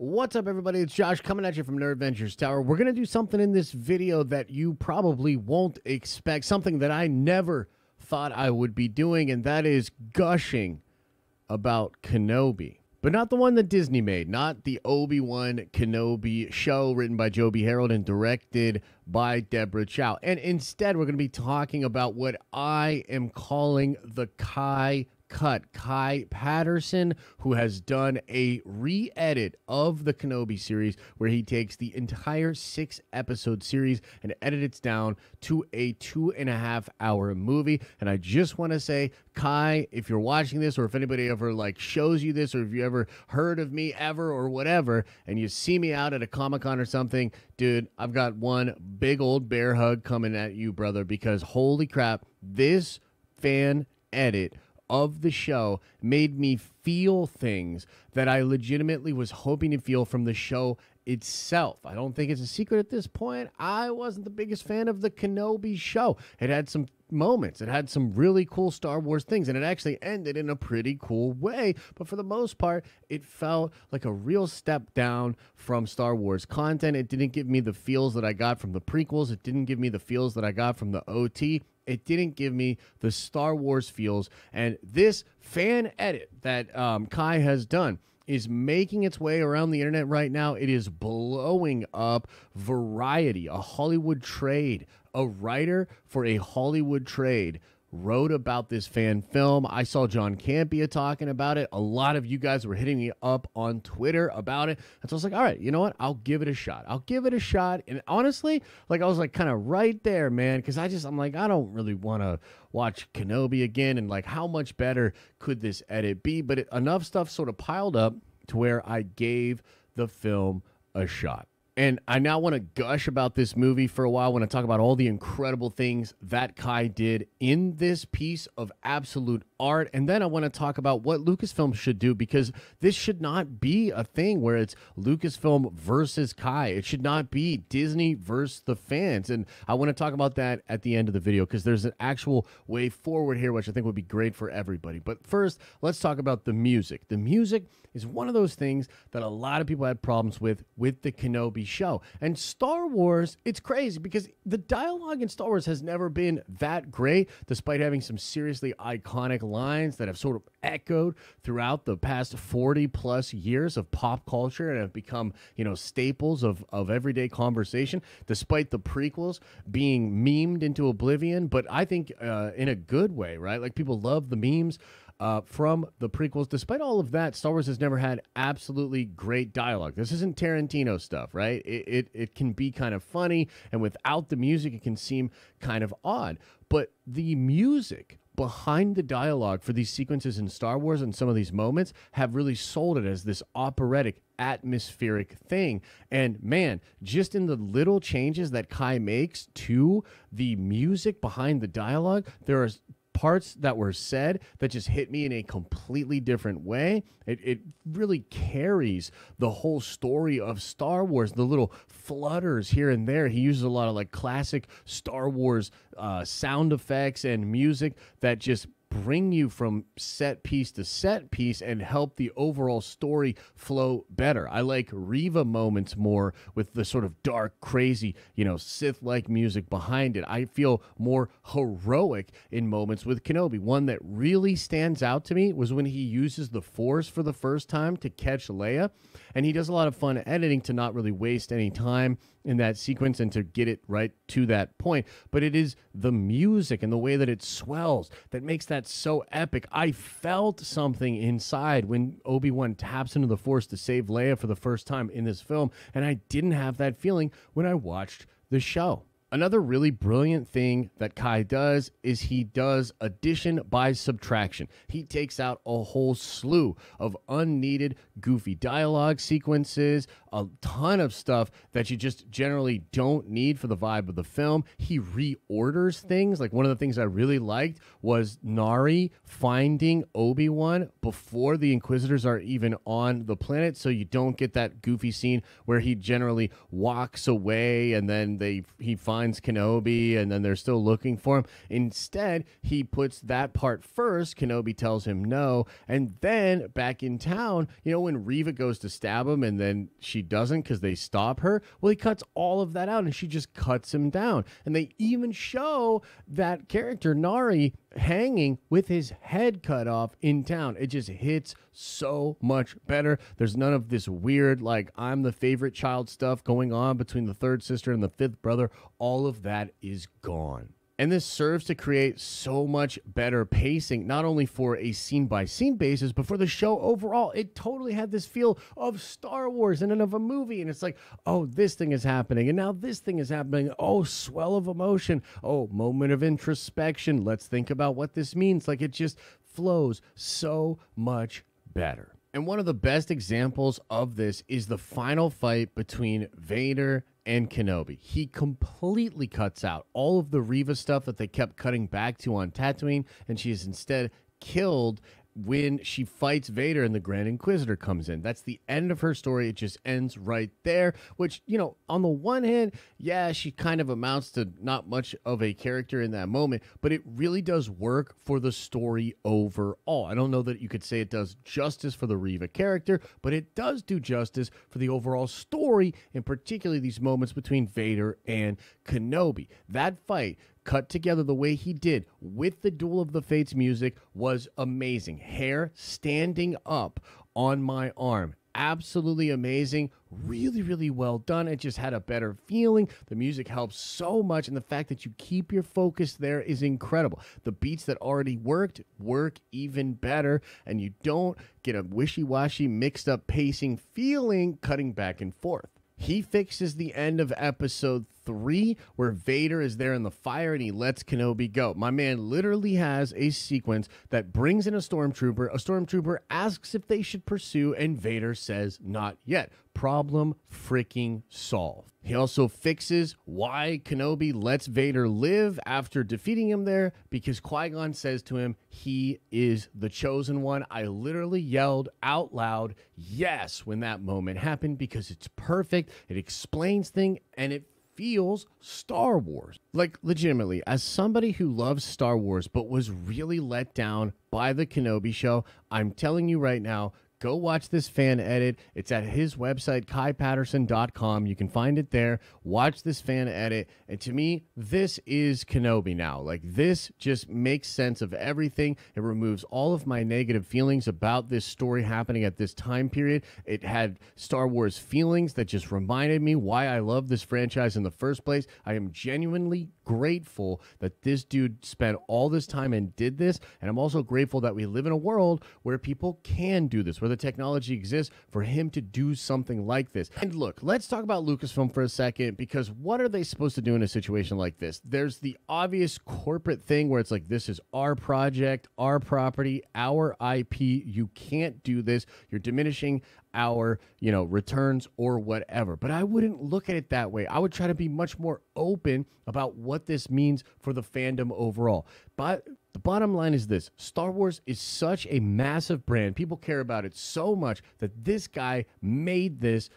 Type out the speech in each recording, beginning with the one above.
What's up, everybody? It's Josh coming at you from Nerd Ventures Tower. We're going to do something in this video that you probably won't expect, something that I never thought I would be doing, and that is gushing about Kenobi. But not the one that Disney made, not the Obi-Wan Kenobi show written by Joby Harold and directed by Deborah Chow. And instead, we're going to be talking about what I am calling the Kai cut. Kai Patterson, who has done a re-edit of the Kenobi series where he takes the entire 6-episode series and edits it down to a 2.5-hour movie. And I just want to say, Kai, if you're watching this, or if anybody ever shows you this, or if you ever heard of me ever or whatever, and you see me out at a Comic-Con or something, dude, I've got one big old bear hug coming at you, brother, because holy crap, this fan edit of the show made me feel things that I legitimately was hoping to feel from the show itself. I don't think it's a secret at this point. I wasn't the biggest fan of the Kenobi show. It had some moments. It had some really cool Star Wars things, and it actually ended in a pretty cool way. But for the most part, it felt like a real step down from Star Wars content. It didn't give me the feels that I got from the prequels. It didn't give me the feels that I got from the OT. It didn't give me the Star Wars feels. And this fan edit that Kai has done is making its way around the internet right now. It is blowing up. Variety, a Hollywood trade, a writer for a Hollywood trade wrote about this fan film. I saw John Campea talking about it. A lot of you guys were hitting me up on Twitter about it. And so I was like, all right, you know what? I'll give it a shot. I'll give it a shot. And honestly, I was kind of right there, man, because I'm like, I don't really want to watch Kenobi again. And how much better could this edit be? But enough stuff sort of piled up to where I gave the film a shot. And I now want to gush about this movie for a while. I want to talk about all the incredible things that Kai did in this piece of absolute art. And then I want to talk about what Lucasfilm should do, because this should not be a thing where it's Lucasfilm versus Kai. It should not be Disney versus the fans. And I want to talk about that at the end of the video, because there's an actual way forward here, which I think would be great for everybody. But first, let's talk about the music. The music is one of those things that a lot of people had problems with the Kenobi show. And Star Wars, it's crazy because the dialogue in Star Wars has never been that great, despite having some seriously iconic lines that have sort of echoed throughout the past 40 plus years of pop culture and have become, staples of everyday conversation, despite the prequels being memed into oblivion. But I think in a good way, right? People love the memes from the prequels. Despite all of that, Star Wars has never had absolutely great dialogue. This isn't Tarantino stuff, right? It can be kind of funny, and without the music, it can seem kind of odd. But the music behind the dialogue for these sequences in Star Wars and some of these moments have really sold it as this operatic, atmospheric thing. And man, just in the little changes that Kai makes to the music behind the dialogue, there are parts that were said that just hit me in a completely different way. It really carries the whole story of Star Wars. The little flutters here and there. He uses a lot of classic Star Wars sound effects and music that just bring you from set piece to set piece and help the overall story flow better. I like Reva moments more with the sort of dark, crazy, Sith-like music behind it. I feel more heroic in moments with Kenobi. One that really stands out to me was when he uses the Force for the first time to catch Leia, and he does a lot of fun editing to not really waste any time in that sequence and to get it right to that point. But it is the music and the way that it swells that makes that so epic. I felt something inside when Obi-Wan taps into the Force to save Leia for the first time in this film, and I didn't have that feeling when I watched the show. Another really brilliant thing that Kai does is he does addition by subtraction. He takes out a whole slew of unneeded, goofy dialogue sequences, a ton of stuff that you just generally don't need for the vibe of the film. He reorders things. One of the things I really liked was Nari finding Obi-Wan before the Inquisitors are even on the planet, so you don't get that goofy scene where he generally walks away and then he finds finds Kenobi and then they're still looking for him. Instead, he puts that part first. Kenobi tells him no. And then back in town, you know, when Reva goes to stab him and then she doesn't because they stop her, well, he cuts all of that out and she just cuts him down. And they even show that character, Nari, hanging with his head cut off in town. It just hits so much better. There's none of this weird, like, I'm the favorite child stuff going on between the third sister and the fifth brother. All of that is gone. And this serves to create so much better pacing, not only for a scene-by-scene basis, but for the show overall. It totally had this feel of Star Wars and then of a movie. And it's like, oh, this thing is happening. And now this thing is happening. Oh, swell of emotion. Oh, moment of introspection. Let's think about what this means. Like, it just flows so much better. And one of the best examples of this is the final fight between Vader and Kenobi. He completely cuts out all of the Reva stuff that they kept cutting back to on Tatooine, and she is instead killed when she fights Vader and the Grand Inquisitor comes in. That's the end of her story. It just ends right there, which, you know, on the one hand, yeah, she kind of amounts to not much of a character in that moment, but it really does work for the story overall. I don't know that you could say it does justice for the Reva character, but it does do justice for the overall story, and particularly these moments between Vader and Kenobi. That fight cut together the way he did with the Duel of the Fates music was amazing. Hair standing up on my arm. Absolutely amazing. Really, really well done. It just had a better feeling. The music helps so much, and the fact that you keep your focus there is incredible. The beats that already worked work even better, and you don't get a wishy-washy, mixed-up pacing feeling cutting back and forth. He fixes the end of episode 3 where Vader is there in the fire and he lets Kenobi go. My man literally has a sequence that brings in a stormtrooper. A stormtrooper asks if they should pursue, and Vader says not yet. Problem freaking solved. He also fixes why Kenobi lets Vader live after defeating him there, because Qui-Gon says to him, he is the chosen one. I literally yelled out loud, yes, when that moment happened, because it's perfect. It explains things, and it feels Star Wars. Like, legitimately, as somebody who loves Star Wars but was really let down by the Kenobi show, I'm telling you right now, go watch this fan edit. It's at his website, kaipatterson.com. You can find it there. Watch this fan edit. And to me, this is Kenobi now. Like, this just makes sense of everything. It removes all of my negative feelings about this story happening at this time period. It had Star Wars feelings that just reminded me why I love this franchise in the first place. I am genuinely grateful that this dude spent all this time and did this. And I'm also grateful that we live in a world where people can do this, where the technology exists for him to do something like this. And look, let's talk about Lucasfilm for a second, because what are they supposed to do in a situation like this? There's the obvious corporate thing where it's like, this is our project, our property, our IP. You can't do this. You're diminishing our, you know, returns or whatever. But I wouldn't look at it that way. I would try to be much more open about what this means for the fandom overall. But the bottom line is this: Star Wars is such a massive brand. People care about it so much that this guy made this,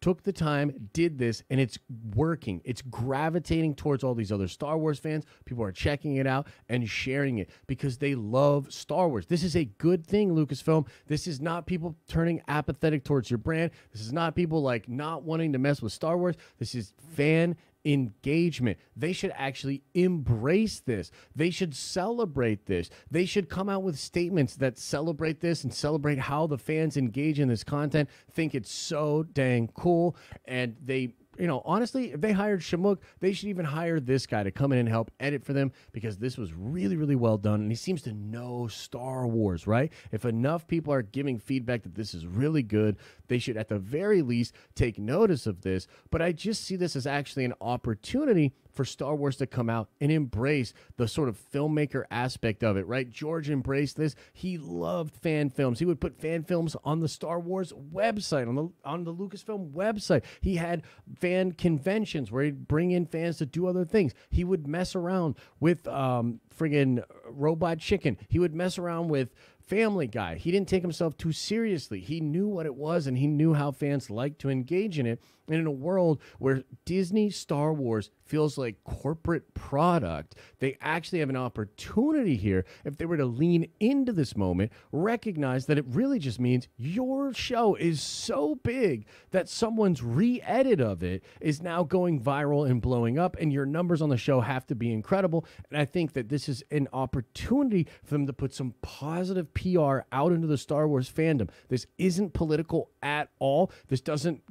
took the time, did this, and it's working. It's gravitating towards all these other Star Wars fans. People are checking it out and sharing it because they love Star Wars. This is a good thing, Lucasfilm. This is not people turning apathetic towards your brand. This is not people like not wanting to mess with Star Wars. This is fan engagement. They should actually embrace this. They should celebrate this. They should come out with statements that celebrate this and celebrate how the fans engage in this content, think it's so dang cool, and they, you know, honestly, if they hired Shamook, they should even hire this guy to come in and help edit for them, because this was really, really well done. And he seems to know Star Wars, right? If enough people are giving feedback that this is really good, they should at the very least take notice of this. But I just see this as actually an opportunity for Star Wars to come out and embrace the sort of filmmaker aspect of it, right? George embraced this. He loved fan films. He would put fan films on the Star Wars website, on the Lucasfilm website. He had fan conventions where he'd bring in fans to do other things. He would mess around with friggin' Robot Chicken. He would mess around with Family Guy. He didn't take himself too seriously. He knew what it was, and he knew how fans like to engage in it. And in a world where Disney Star Wars feels like corporate product, they actually have an opportunity here, if they were to lean into this moment, recognize that it really just means your show is so big that someone's re-edit of it is now going viral and blowing up, and your numbers on the show have to be incredible. And I think that this is an opportunity for them to put some positive PR out into the Star Wars fandom. This isn't political at all. This doesn't,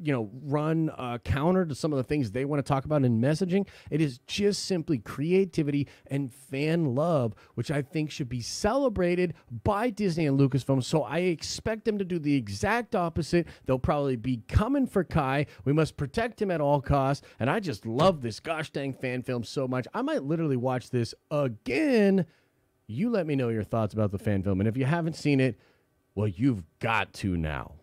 run counter to some of the things they want to talk about in messaging. It is just simply creativity and fan love, which I think should be celebrated by Disney and Lucasfilm. So I expect them to do the exact opposite. They'll probably be coming for Kai. We must protect him at all costs. And I just love this gosh dang fan film so much. I might literally watch this again. You let me know your thoughts about the fan film. And if you haven't seen it, well, you've got to now.